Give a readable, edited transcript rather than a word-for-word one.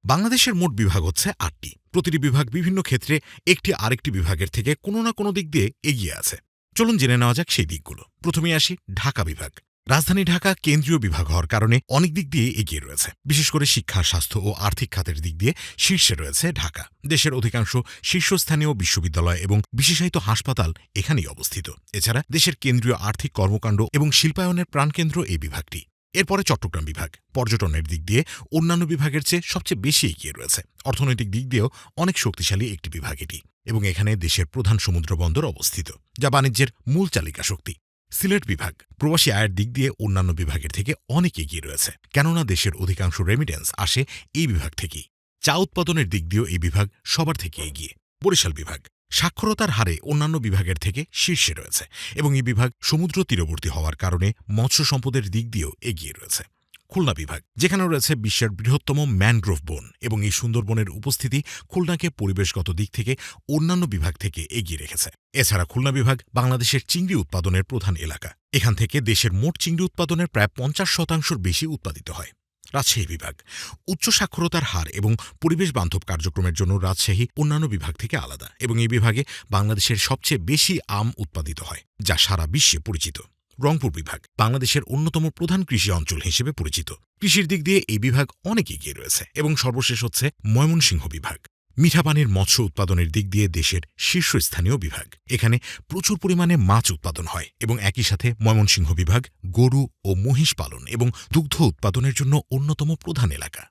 বাংলাদেশের মোট বিভাগ হচ্ছে ৮টি। প্রতিটি বিভাগ বিভিন্ন ক্ষেত্রে একটি আরেকটি বিভাগের থেকে কোনো না কোনো দিক দিয়ে এগিয়ে আছে। চলুন জেনে নেওয়া যাক সেই দিকগুলো। প্রথমেই আসি ঢাকা বিভাগ। রাজধানী ঢাকা কেন্দ্রীয় বিভাগ হওয়ার কারণে অনেক দিক দিয়ে এগিয়ে রয়েছে। বিশেষ করে শিক্ষা, স্বাস্থ্য ও আর্থিক খাতের দিক দিয়ে শীর্ষে রয়েছে ঢাকা। দেশের অধিকাংশ শীর্ষস্থানীয় বিশ্ববিদ্যালয় এবং বিশেষায়িত হাসপাতাল এখানেই অবস্থিত। এছাড়া দেশের কেন্দ্রীয় আর্থিক কর্মকাণ্ড এবং শিল্পায়নের প্রাণকেন্দ্র এই বিভাগটি। এরপরে চট্টগ্রাম বিভাগ পর্যটনের দিক দিয়ে অন্যান্য বিভাগের চেয়ে সবচেয়ে বেশি এগিয়ে রয়েছে। অর্থনৈতিক দিক দিয়েও অনেক শক্তিশালী একটি বিভাগ এটি, এবং এখানে দেশের প্রধান সমুদ্র বন্দর অবস্থিত, যা বাণিজ্যের মূল চালিকা শক্তি। সিলেট বিভাগ প্রবাসী আয়ের দিক দিয়ে অন্যান্য বিভাগের থেকে অনেক এগিয়ে রয়েছে, কেননা দেশের অধিকাংশ রেমিটেন্স আসে এই বিভাগ থেকেই। চা উৎপাদনের দিক দিয়েও এই বিভাগ সবার থেকে এগিয়ে। বরিশাল বিভাগ সাক্ষরতার হারে অন্যান্য বিভাগের থেকে শীর্ষে রয়েছে, এবং এই বিভাগ সমুদ্র তীরবর্তী হওয়ার কারণে মৎস্য সম্পদের দিক দিয়েও এগিয়ে রয়েছে। খুলনা বিভাগ যেখানে রয়েছে বিশ্বের বৃহত্তম ম্যানগ্রোভ বন, এবং এই সুন্দরবনের উপস্থিতি খুলনাকে পরিবেশগত দিক থেকে অন্যান্য বিভাগ থেকে এগিয়ে রেখেছে। এছাড়া খুলনা বিভাগ বাংলাদেশের চিংড়ি উৎপাদনের প্রধান এলাকা। এখান থেকে দেশের মোট চিংড়ি উৎপাদনের প্রায় ৫০% বেশি উৎপাদিত হয়। রাজশাহী বিভাগ উচ্চ সাক্ষরতার হার এবং পরিবেশ বান্ধব কার্যক্রমের জন্য রাজশাহী অন্যান্য বিভাগ থেকে আলাদা, এবং এই বিভাগে বাংলাদেশের সবচেয়ে বেশি আম উৎপাদিত হয়, যা সারা বিশ্বে পরিচিত। রংপুর বিভাগ বাংলাদেশের অন্যতম প্রধান কৃষি অঞ্চল হিসেবে পরিচিত। কৃষির দিক দিয়ে এই বিভাগ অনেক এগিয়ে রয়েছে। এবং সর্বশেষ হচ্ছে ময়মনসিংহ বিভাগ, মিঠা পানির মৎস্য উৎপাদনের দিক দিয়ে দেশের শীর্ষস্থানীয় বিভাগ। এখানে প্রচুর পরিমাণে মাছ উৎপাদন হয়, এবং একই সাথে ময়মনসিংহ বিভাগ গরু ও মহিষ পালন এবং দুগ্ধ উৎপাদনের জন্য অন্যতম প্রধান এলাকা।